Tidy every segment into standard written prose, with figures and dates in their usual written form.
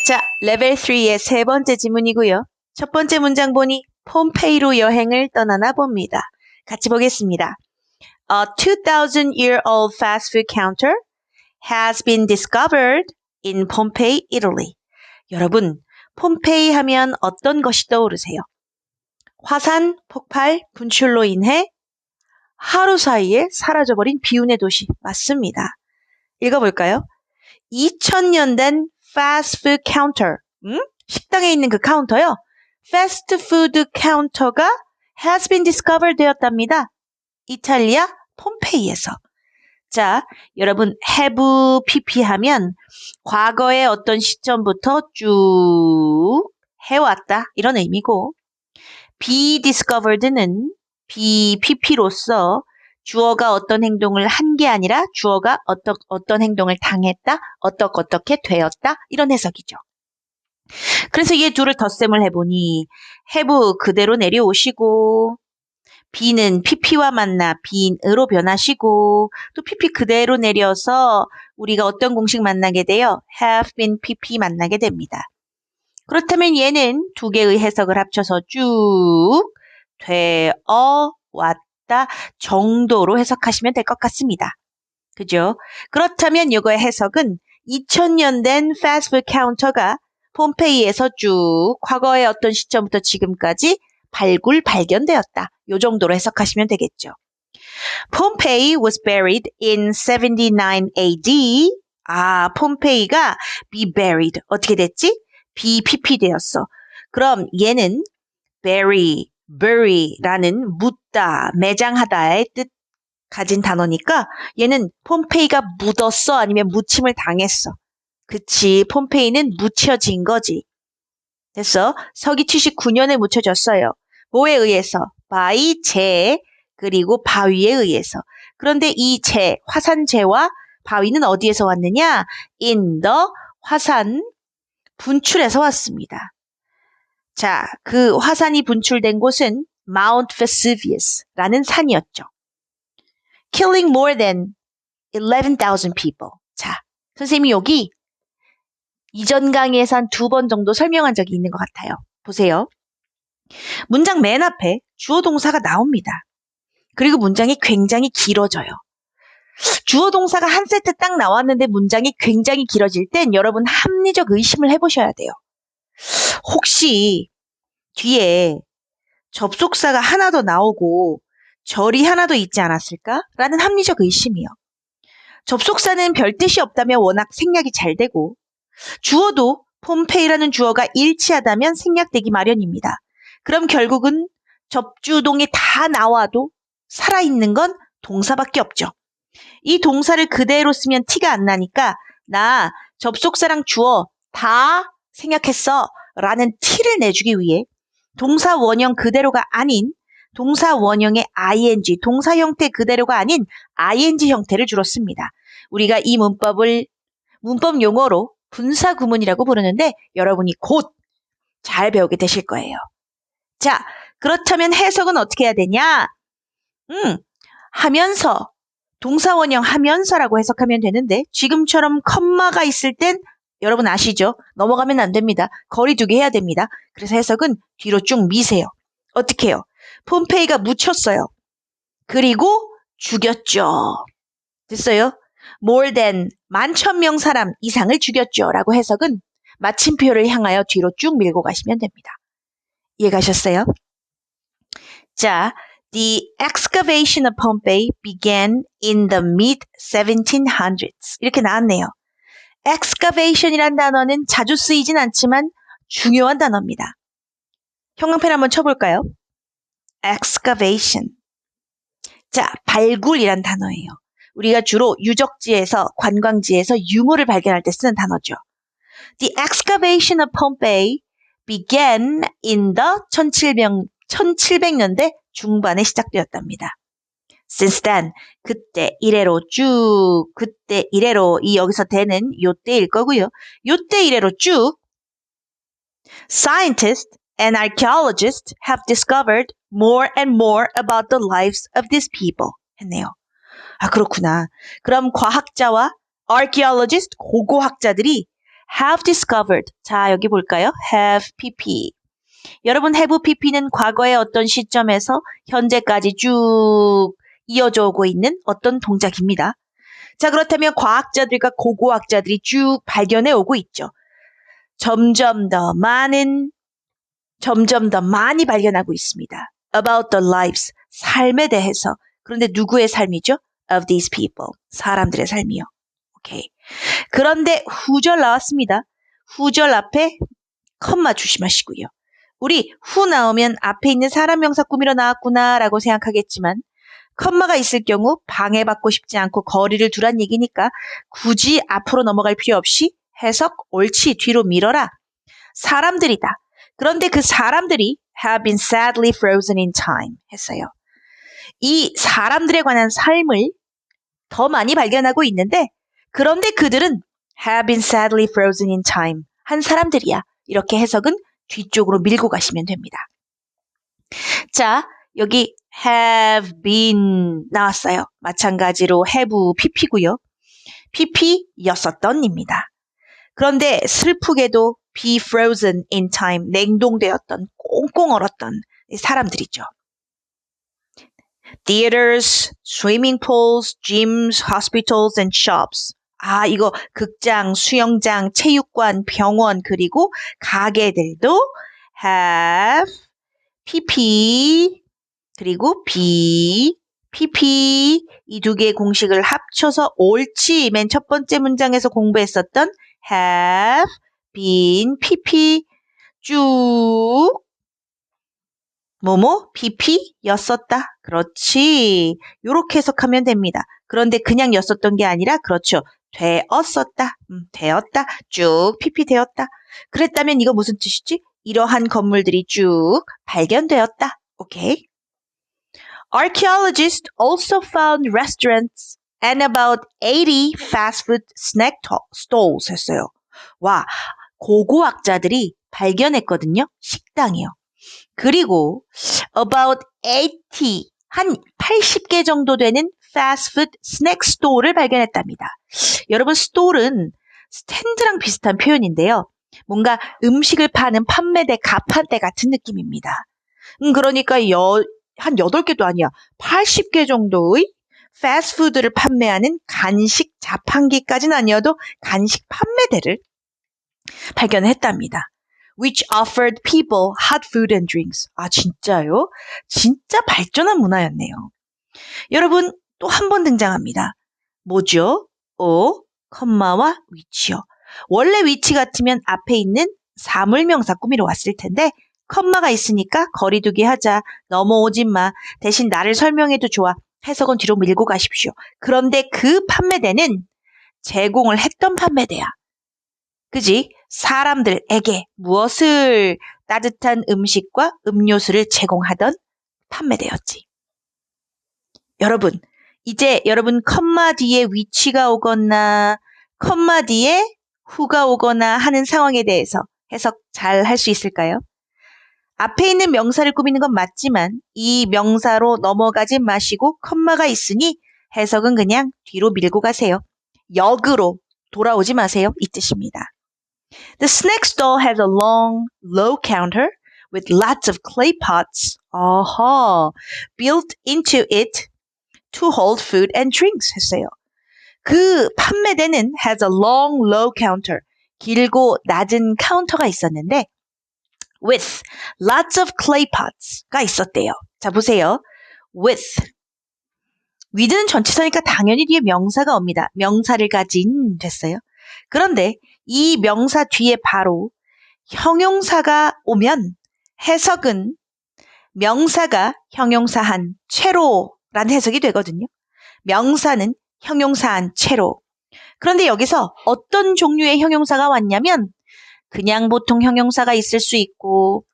자, 레벨 3의 세 번째 지문이고요. 첫 번째 문장 보니 폼페이로 여행을 떠나나 봅니다. 같이 보겠습니다. A 2,000-year-old fast food counter has been discovered in Pompeii, Italy. 여러분, 폼페이 하면 어떤 것이 떠오르세요? 화산, 폭발, 분출로 인해 하루 사이에 사라져버린 비운의 도시. 맞습니다. 읽어볼까요? 2000년 된 패스트푸드 카운터, 식당에 있는 그 카운터요. 패스트푸드 카운터가 has been discovered 되었답니다. 이탈리아 폼페이에서. 자, 여러분 have pp 하면 과거의 어떤 시점부터 쭉 해왔다 이런 의미고 be discovered는 be pp로서 주어가 어떤 행동을 한 게 아니라 주어가 어떤 행동을 당했다, 어떻게 되었다 이런 해석이죠. 그래서 이 둘을 덧셈을 해보니 have 그대로 내려오시고 be는 pp와 만나 being으로 변하시고 또 pp 그대로 내려서 우리가 어떤 공식 만나게 돼요? have been pp 만나게 됩니다. 그렇다면 얘는 두 개의 해석을 합쳐서 쭉 되어 왔다 정도로 해석하시면 될 것 같습니다. 그죠? 그렇다면 이거의 해석은 2000년 된 패스트푸드 카운터가 폼페이에서 쭉 과거의 어떤 시점부터 지금까지 발견되었다. 요 정도로 해석하시면 되겠죠. Pompeii was buried in 79 AD. 폼페이가 be buried. 어떻게 됐지? be pp 되었어. 그럼 얘는 bury라는 묻다, 매장하다의 뜻 가진 단어니까 얘는 폼페이가 묻었어 아니면 묻힘을 당했어. 그치, 폼페이는 묻혀진 거지. 됐어? 서기 79년에 묻혀졌어요. 뭐에 의해서? by 재 그리고 바위에 의해서. 그런데 이 재, 화산재와 바위는 어디에서 왔느냐? in the 화산 분출에서 왔습니다. 자, 그 화산이 분출된 곳은 Mount Vesuvius라는 산이었죠. Killing more than 11,000 people. 자, 선생님이 여기 이전 강의에서 한 2번 정도 설명한 적이 있는 것 같아요. 보세요. 문장 맨 앞에 주어 동사가 나옵니다. 그리고 문장이 굉장히 길어져요. 주어 동사가 한 세트 딱 나왔는데 문장이 굉장히 길어질 땐 여러분 합리적 의심을 해보셔야 돼요. 혹시 뒤에 접속사가 하나 더 나오고 절이 하나 더 있지 않았을까? 라는 합리적 의심이요. 접속사는 별 뜻이 없다면 워낙 생략이 잘 되고 주어도 폼페이라는 주어가 일치하다면 생략되기 마련입니다. 그럼 결국은 접주동이 다 나와도 살아있는 건 동사밖에 없죠. 이 동사를 그대로 쓰면 티가 안 나니까 나 접속사랑 주어 다 생략했어 라는 티를 내주기 위해 동사 원형 그대로가 아닌 동사 원형의 ing, 동사 형태 그대로가 아닌 ing 형태를 주로 씁니다. 우리가 이 문법 용어로 분사 구문이라고 부르는데 여러분이 곧 잘 배우게 되실 거예요. 자, 그렇다면 해석은 어떻게 해야 되냐? 하면서, 동사 원형 하면서라고 해석하면 되는데 지금처럼 컴마가 있을 땐 여러분 아시죠? 넘어가면 안 됩니다. 거리 두기 해야 됩니다. 그래서 해석은 뒤로 쭉 미세요. 어떻게 해요? 폼페이가 묻혔어요. 그리고 죽였죠. 됐어요? more than 11,000명 사람 이상을 죽였죠. 라고 해석은 마침표를 향하여 뒤로 쭉 밀고 가시면 됩니다. 이해가셨어요? 자, the excavation of Pompeii began in the mid-1700s. 이렇게 나왔네요. excavation이란 단어는 자주 쓰이진 않지만 중요한 단어입니다. 형광펜 한번 쳐볼까요? excavation. 자, 발굴이란 단어예요. 우리가 주로 유적지에서, 관광지에서 유물을 발견할 때 쓰는 단어죠. The excavation of Pompeii began in the 1700년대 중반에 시작되었답니다. Since then, 그때 이래로 쭉, 그때 이래로, 이 여기서 대는 요때일 거고요. 요때 이래로 쭉 Scientists and archaeologists have discovered more and more about the lives of these people. 했네요. 그렇구나. 그럼 과학자와 archaeologist, 고고학자들이 have discovered. 자, 여기 볼까요? have pp. 여러분, have pp는 과거의 어떤 시점에서 현재까지 쭉 이어져 오고 있는 어떤 동작입니다. 자, 그렇다면 과학자들과 고고학자들이 쭉 발견해 오고 있죠. 점점 더 많이 발견하고 있습니다. About the lives, 삶에 대해서. 그런데 누구의 삶이죠? Of these people, 사람들의 삶이요. 오케이. 그런데 후절 나왔습니다. 후절 앞에 컴마 조심하시고요. 우리 후 나오면 앞에 있는 사람 명사 꾸미러 나왔구나 라고 생각하겠지만 컴마가 있을 경우 방해받고 싶지 않고 거리를 두란 얘기니까 굳이 앞으로 넘어갈 필요 없이 해석 옳지 뒤로 밀어라. 사람들이다. 그런데 그 사람들이 have been sadly frozen in time 했어요. 이 사람들에 관한 삶을 더 많이 발견하고 있는데 그런데 그들은 have been sadly frozen in time 한 사람들이야. 이렇게 해석은 뒤쪽으로 밀고 가시면 됩니다. 자, 여기 have been 나왔어요. 마찬가지로 have pp고요. pp였었던입니다. 그런데 슬프게도 be frozen in time, 냉동되었던, 꽁꽁 얼었던 사람들이죠. Theaters, swimming pools, gyms, hospitals and shops. 아, 이거 극장, 수영장, 체육관, 병원, 그리고 가게들도 have, pp, 그리고 be, pp 이 두 개의 공식을 합쳐서 옳지 맨 첫 번째 문장에서 공부했었던 have, been, pp 쭉 뭐뭐 pp였었다. 그렇지. 요렇게 해석하면 됩니다. 그런데 그냥 였었던 게 아니라 그렇죠. 되었었다. 되었다. 쭉 pp 되었다. 그랬다면 이거 무슨 뜻이지? 이러한 건물들이 쭉 발견되었다. 오케이. Archaeologists also found restaurants and about 80 fast food snack stalls 했어요. 와, 고고학자들이 발견했거든요. 식당이요. 그리고 about 80, 한 80개 정도 되는 fast food snack store를 발견했답니다. 여러분, store는 스탠드랑 비슷한 표현인데요. 뭔가 음식을 파는 판매대, 가판대 같은 느낌입니다. 그러니까 한 8개도 아니야. 80개 정도의 패스트푸드를 판매하는 간식 자판기까지는 아니어도 간식 판매대를 발견했답니다. Which offered people hot food and drinks. 아, 진짜요? 진짜 발전한 문화였네요. 여러분, 또 한 번 등장합니다. 뭐죠? 컴마와 위치요. 원래 위치 같으면 앞에 있는 사물명사 꾸미러 왔을 텐데 컴마가 있으니까 거리두기 하자. 넘어오지 마. 대신 나를 설명해도 좋아. 해석은 뒤로 밀고 가십시오. 그런데 그 판매대는 제공을 했던 판매대야. 그지? 사람들에게 무엇을 따뜻한 음식과 음료수를 제공하던 판매대였지. 여러분, 이제 여러분 컴마 뒤에 위치가 오거나 컴마 뒤에 후가 오거나 하는 상황에 대해서 해석 잘 할 수 있을까요? 앞에 있는 명사를 꾸미는 건 맞지만 이 명사로 넘어가지 마시고 컴마가 있으니 해석은 그냥 뒤로 밀고 가세요. 역으로 돌아오지 마세요. 이 뜻입니다. The snack stall has a long, low counter with lots of clay pots built into it to hold food and drinks 했어요. 그 판매대는 has a long, low counter, 길고 낮은 카운터가 있었는데 with lots of clay pots가 있었대요. 자, 보세요. with. with는 전치사니까 당연히 뒤에 명사가 옵니다. 명사를 가진 됐어요. 그런데 이 명사 뒤에 바로 형용사가 오면 해석은 명사가 형용사한 채로란 해석이 되거든요. 명사는 형용사한 채로. 그런데 여기서 어떤 종류의 형용사가 왔냐면 그냥 보통 형용사가 있을 수 있고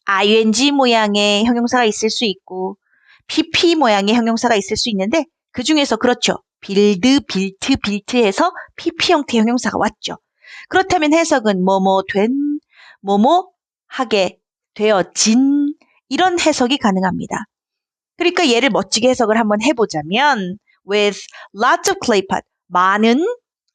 ing 모양의 형용사가 있을 수 있고 pp 모양의 형용사가 있을 수 있는데 그 중에서 그렇죠. 빌드, 빌트, 빌트에서 pp 형태의 형용사가 왔죠. 그렇다면 해석은 뭐뭐 된, 뭐뭐 하게 되어진 이런 해석이 가능합니다. 그러니까 얘를 멋지게 해석을 한번 해보자면 with lots of clay pot 많은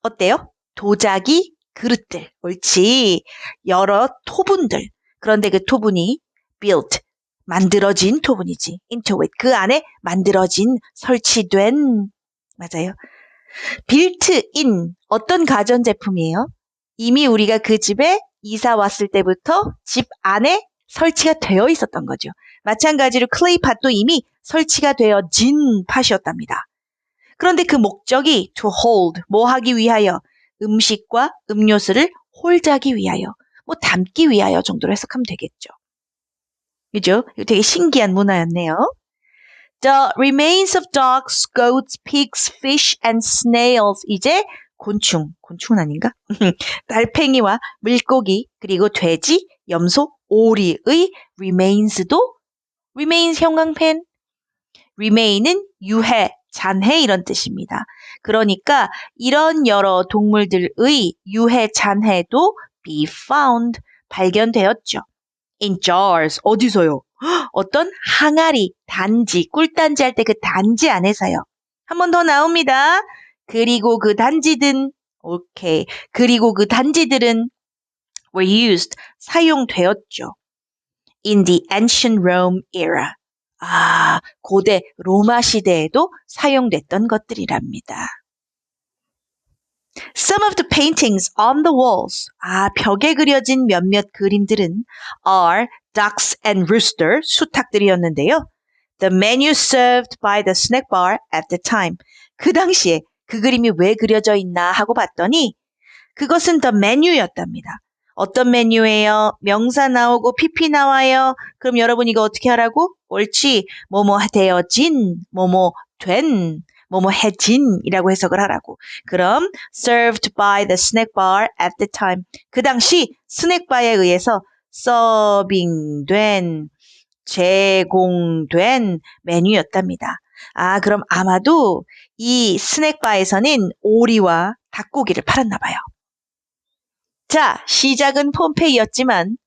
어때요? 도자기 그릇들. 옳지. 여러 토분들. 그런데 그 토분이 built, 만들어진 토분이지. into it. 그 안에 만들어진, 설치된. 맞아요. built in. 어떤 가전제품이에요? 이미 우리가 그 집에 이사 왔을 때부터 집 안에 설치가 되어 있었던 거죠. 마찬가지로 클레이팟도 이미 설치가 되어진 팟이었답니다. 그런데 그 목적이 to hold, 뭐 하기 위하여? 음식과 음료수를 홀드하기 위하여, 뭐 담기 위하여 정도로 해석하면 되겠죠. 그죠? 이거 되게 신기한 문화였네요. The remains of dogs, goats, pigs, fish and snails. 이제 곤충은 아닌가? 달팽이와 물고기, 그리고 돼지, 염소, 오리의 remains도 remains 형광펜. remain은 유해, 잔해 이런 뜻입니다. 그러니까 이런 여러 동물들의 유해, 잔해도 be found, 발견되었죠. in jars, 어디서요? 어떤 항아리, 단지, 꿀단지 할 때 그 단지 안에서요. 한 번 더 나옵니다. 그리고 그 단지든, 오케이. 그리고 그 단지들은 were used, 사용되었죠. in the ancient Rome era. 고대 로마 시대에도 사용됐던 것들이랍니다. Some of the paintings on the walls. 벽에 그려진 몇몇 그림들은 are ducks and rooster, 수탉들이었는데요. The menu served by the snack bar at the time. 그 당시에 그 그림이 왜 그려져 있나 하고 봤더니 그것은 the menu였답니다. 어떤 메뉴예요? 명사 나오고 PP 나와요. 그럼 여러분 이거 어떻게 하라고? 옳지. 뭐뭐 되어진, 뭐뭐 된, 뭐뭐 해진이라고 해석을 하라고. 그럼 served by the snack bar at the time. 그 당시 스낵바에 의해서 서빙된, 제공된 메뉴였답니다. 그럼 아마도 이 스낵바에서는 오리와 닭고기를 팔았나 봐요. 자, 시작은 폼페이였지만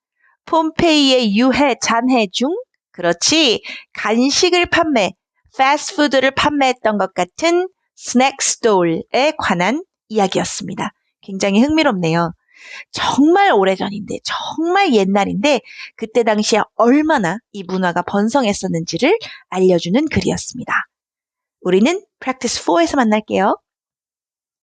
폼페이의 유해, 잔해 중 그렇지 간식을 판매, 패스트푸드를 판매했던 것 같은 스낵 스톨에 관한 이야기였습니다. 굉장히 흥미롭네요. 정말 오래전인데, 정말 옛날인데 그때 당시에 얼마나 이 문화가 번성했었는지를 알려주는 글이었습니다. 우리는 Practice 4에서 만날게요.